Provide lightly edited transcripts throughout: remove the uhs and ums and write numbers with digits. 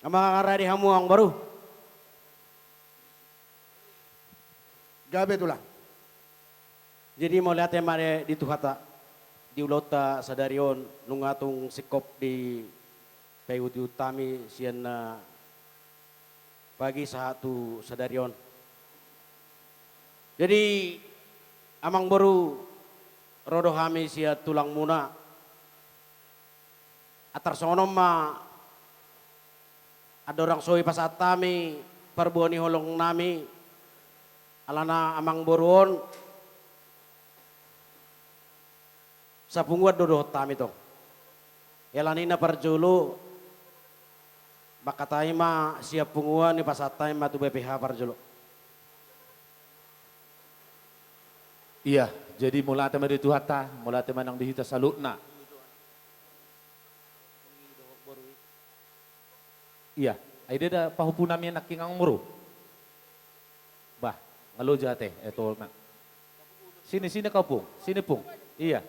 Mga karadi hamuang baru. Gabe tulah. Jadi mau lihat yang mana di Tuhata. Di ulota sadarion nungatung sikop di Payudi Utami sian na pagi satu sadarion. Jadi amang baru rodo hami sia tulang muna. Atar sonom ma ada orang soi pasatami perbuani holong nami alana amang boruon sa punguat dodo tami to. Elanina parjulu bakatai ma siap punguan ni pasatay ma tu BPH parjulu. Iya, jadi mula tema di Tuhata, mula tema nang dihita salutna. Iya, ide da pahupunami nak kingang muru. Bah, ngalo jate, eto na. Sini kau pung, sini pung. Iya.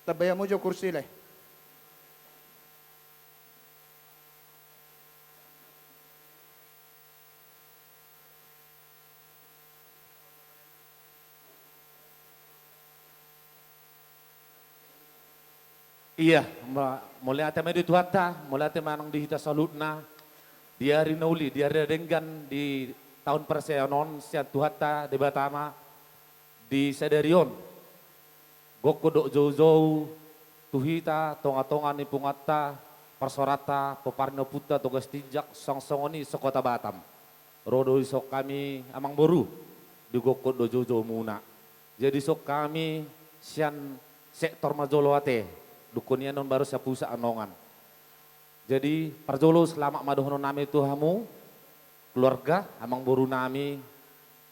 Tabaya mo jo kursi leh. Iya, mulai tema di Tuhata, mulai tema nang dihita salutna. Dia rinauli, dia denggan di tahun perseonon sian Tuhata di Batama di Sederion. Goko dok jauh-jauh, tuhita, tonga-tonga ni pungata, persorata, peparno puta, tugas tijak, song-songoni, sokota Batam. Rodo isok kami amang boru, di goko do jauh-jauh muna. Jadi sok kami sian sektor majoloate, dukunya non baru siapusa anongan. Jadi parjolo selama madohono nami Tuhamu, keluarga, amang boru nami,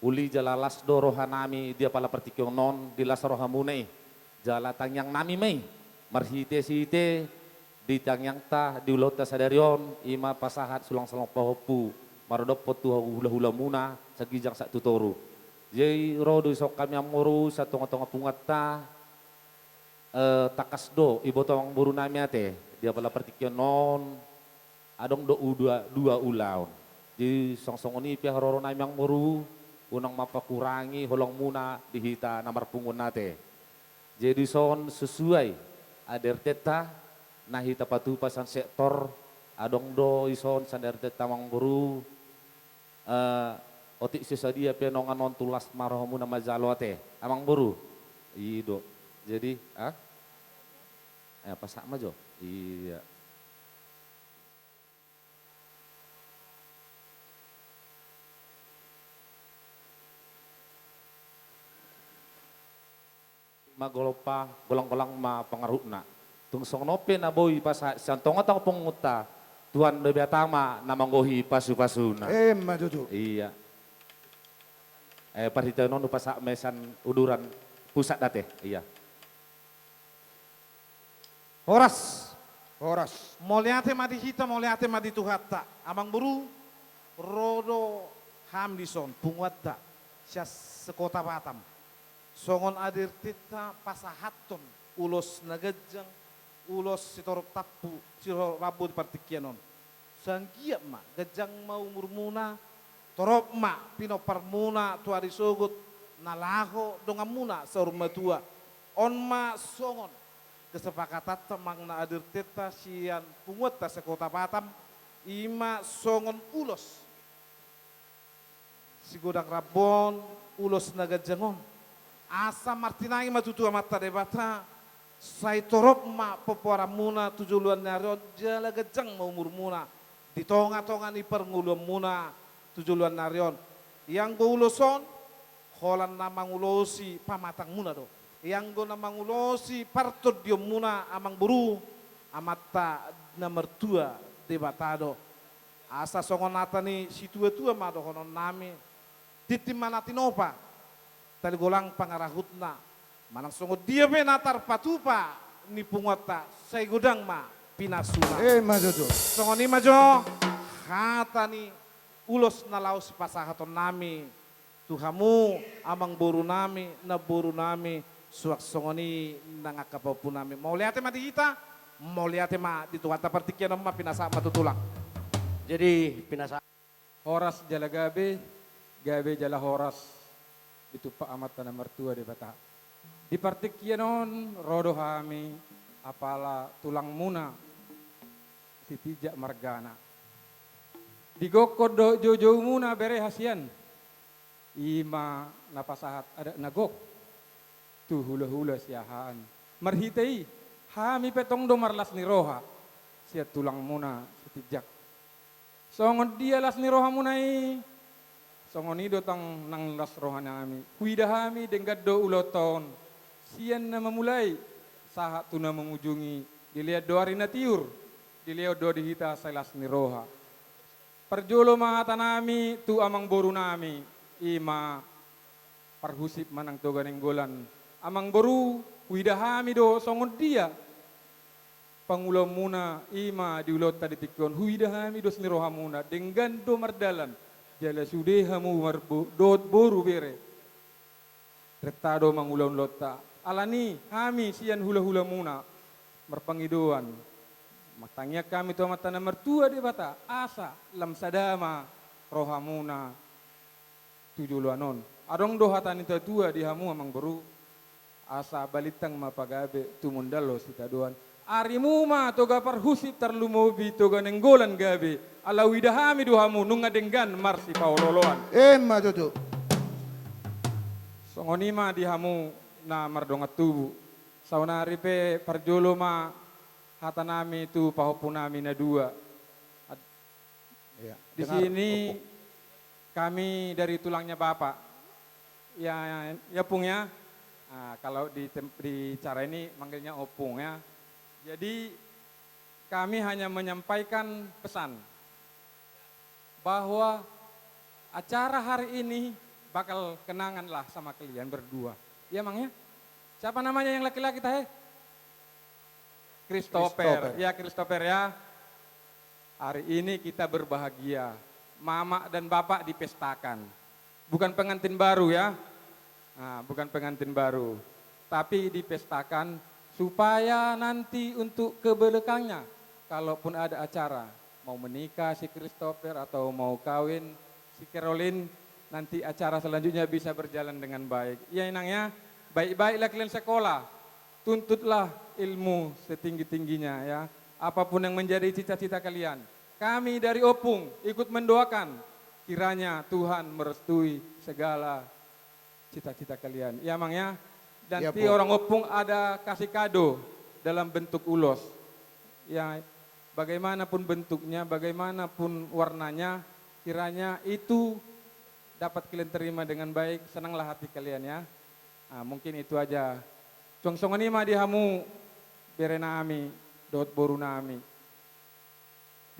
uli jalalas do rohanami, dia pala pertikyong non, di las rohamune. Jala tangyang nami may marhite-site di tangyang ta di ulota sadarion ima pasahat sulang-sulang pahopu marodopot tu hula-hula muna sa gijang sa tutoru. Jadi rodo sok kami amuru sa tonga-tonga pungat ta takas do ibo tawang buru nami ate dia pala pertikyon non adong do dua ulaon. Jadi song-song ini pihak roro nami ang muru unang mapakurangi holong muna dihita namar pungun nate. Jadi son sesuai ader teta nahita patupasan sektor adong do ison sander teta mang buru otik sesadia penongan non tulas marohamu nama jaloate amang buru ido jadi apa sama jo iya magolopa golang-golang ma pangaruna. Tung song nope na boy pas santong atang penguta tuan bebe tama na manggohi pasu-pasuna. Majuju. Iya. Parita non pas mesan uduran pusat date. Iya. Horas, Horas. moliate madi hita, moliate madi tuhata. Amang buru, rodo hamdison, punguata, siya sekota Batam. Songon adir tita pasahaton, ulos nagajang, ulos sitorop tapu, siro rabu di partikyanon. Sanggiap ma, gajang mau murmuna, torop ma, pinopar muna, tuari sogot, nalaho, dongam muna, saurma tua. On ma songon, kesepakatan temang na adir tita sian punguta sekota Batam, ima songon ulos. Si godang rabon, ulos nagajangon. Asa martinangi matutua mata debata, sai torop ma popora muna tujuluan narion jala gejang mau murmuna di tonga-tonga ni pernguluan muna tujuluan narion yang go uloson holan namang ulosi pamatang muna do yang go namang ulosi partod dio muna amang buru amata nomor 2 debatado asa songonata ni si tua-tua ma do honon nami titimanatinova tali golang pangarahutna manang songod dia be natar patupa ni pungota say gudang ma pinasuna Majuju. songon ni majo hata ni ulos na laos pasahaton nami. Tuhamu amang boru nami, na boru nami, suak songoni nangakapapu nami. Mau lihat ma di kita, mau lihat ma di tuwata partikyan ma pinasa matutulang. Jadi pinasa Horas jala gabe, gabe jala horas. Itu pa amat na mertua di bata. Di partikyanon rodo hami apala tulang muna si tijak margana. Di gokod do jojo muna bere hasian. Ima napasahat ada nagok. Tu hula-hula siahaan. Marhitei hami petong do marlas ni roha. Sia tulang muna si tijak. Songon dia las ni roha munai. Songon ido tang nang las roha nami. Huida hami denggad do uloton. Sian na memulai. Sahat tu na mengunjungi. Dilihat do hari na tiur. Dilihat do dihita selas ni roha. Perjolo mahata nami tu amang boru nami. Ima parhusip manang toga nenggolan. Amang boru huida hami do songon dia. Pangulo muna ima diulot tadi tikon huida hami dos ni roha muna. Dengan do mardalan. Jala sudehamu marbo dot boru bere. Retado mangulon lota. Alani kami sian hula-hula muna merpangidoan. Matangnya kami tu mata na mertua di bata. Asa lam sadama roha muna tujuluanon. Adong dohatan itu tua di hamu amang beru. Asa balitang mapagabe tumundalo sita doan. Arimu ma toga parhusip tarlumobi toga nenggolan gabe. Alawidahami dohamu nunga denggan marsi paololoan. Emma Jojo. Songonima di hamu na mardongat tubu. Saunari pe parjolo ma hata nami tu pahopu nami na dua. Ya, Di dengar, sini kami dari tulangnya Bapak. Ya Pung ya. Nah, kalau di cara ini manggilnya Opung ya. Jadi kami hanya menyampaikan pesan bahwa acara hari ini bakal kenangan lah sama kalian berdua. Iya Mang ya? Siapa namanya yang laki-laki teh? Christopher. Ya Christopher ya. Hari ini kita berbahagia. Mama dan Bapak dipestakan. Bukan pengantin baru ya. Nah, bukan pengantin baru. Tapi dipestakan supaya nanti untuk kebelakangnya. Kalaupun ada acara. Mau menikah si Christopher atau mau kawin si Caroline. Nanti acara selanjutnya bisa berjalan dengan baik. Ya Inang ya. Baik-baiklah kalian sekolah. Tuntutlah ilmu setinggi-tingginya ya. Apapun yang menjadi cita-cita kalian. Kami dari Opung ikut mendoakan. Kiranya Tuhan merestui segala cita-cita kalian. Ya Mang ya. Dan Ya, orang Opung ada kasih kado dalam bentuk ulos. Ya bagaimanapun bentuknya, bagaimanapun warnanya. Kiranya itu dapat kalian terima dengan baik. Senanglah hati kalian ya. Nah, mungkin itu aja. Songsongan ima di hamu berenami, dot boru nami.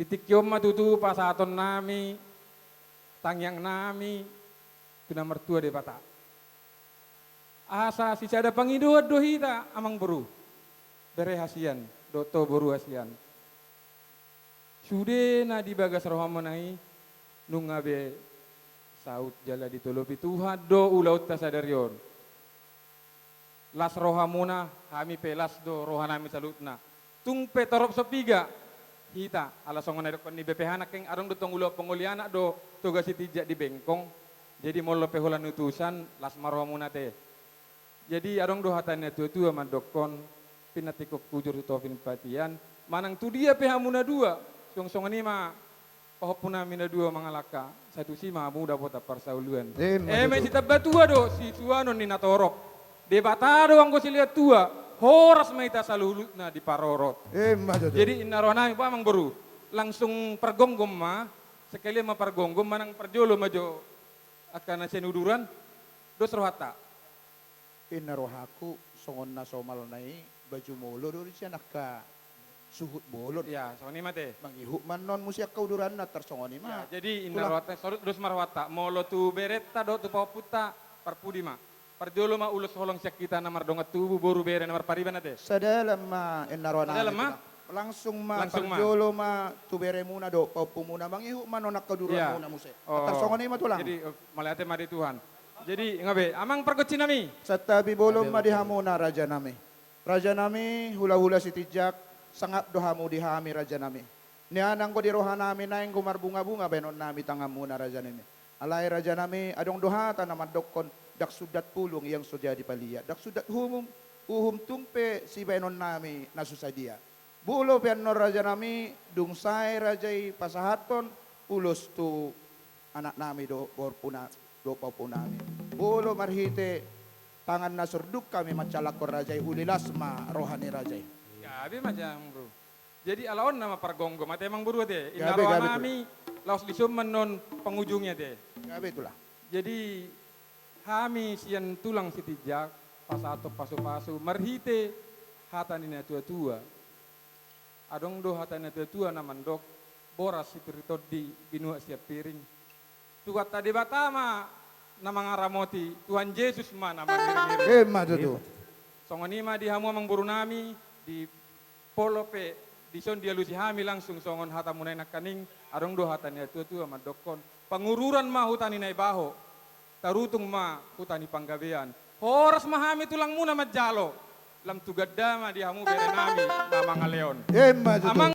Ditikyom matutu pasaton nami, tangyang nami, tuna mertua de bata. Asa si cada pangidoat dohita amang boru. Bere hasian, doto boru hasian. Sude na di bagas rohamonai, nungabe saut jala ditolopi Tuhan do ulaut tasadarion. Las rohamuna kami pelas do rohanami salutna. Tung petorop sopiga hita ala songon kon ni BPH keng arong do tonggulo penguliana do toga si tijak di bengkong. Jadi molo peholan utusan las marhamuna te. Jadi arong do hatannya tu ama dokon pinatikop kujur tu tofin patian manang tu dia PH muna dua. Song-songan ni ma pahopuna mina dua mangalaka. Satu si ma muda pota parsauluan. Emma Si tabatua do si tuanon ni natorok. Debatado ang ko sila tua, horas may tasalulut na di parorot. Emma Jojo. Jadi inaronami pa mang baru, langsung pergonggom ma, sekali ma pergonggom manang perjolo majo akan na sinuduran, dos rohata. Inarohaku songon na somal nai baju molo dori siya naka suhut bolot. Ya, so ni mate. Mangihuk man non musyak kauduran na tersongon ni ma. Ya, jadi inarohata, dos marwata, molo tu beretta do tu paputa parpudi ma. Perjolo ma ulos holong siak kita namar dongat tubuh boru bere namar pariban ate. Sa dalam ma inarohan Sa dalam, ma? langsung Langsung, Ma. parjolo tubere muna do paupu muna mangihu manonak kaduran Iya. muna muse. Atar songon ima tulang. Jadi maliate mari Tuhan. Jadi ngabe, amang pergocin nami. Satabi bolom madihamuna raja nami. Raja nami hula-hula si tijak sangap dohamu dihami raja nami. Nianang ko di roha nami naing kumar bunga-bunga benon nami tangam muna raja nami. Alay raja nami adong dohata naman dokon dak sudat pulung yang sudah dipalia. Dak sudat uhum tumpe si benon nami nasusadia. Bulo pianor raja nami dungsay rajay pasahaton ulos tu anak nami do borpuna do paupunami. Bulo marhite tangan nasurduk kami macalakor rajay ulilas ma rohani rajay. Gabe macam bro. Jadi alaon nama pargonggo, mati emang buru teh. Gabe, Inaroa gabe tu. nami, laos lisum menon penghujungnya teh. Gabe itulah. Jadi kami sian tulang sitijak, pasato pasu-pasu, marhite hatanina tua-tua. Adong do hatanina tua-tua naman dok, boras sipirito di binua siap piring. Tukat tadi batama, nama ngaramoti, Tuhan Yesus mana mangiring-iring. Emma tu. Songonima di hamu amang buru nami, di polope, di son dia lusi hami langsung songon hata munay nakaning, adong do hatania tua-tua madokon. Pangururan ma hutani na ibaho, tarutung ma hutani panggabean. Horas mahami tulang muna majalo, lam tugadama di hamu bere nami, namang leon. Emma tu. Amang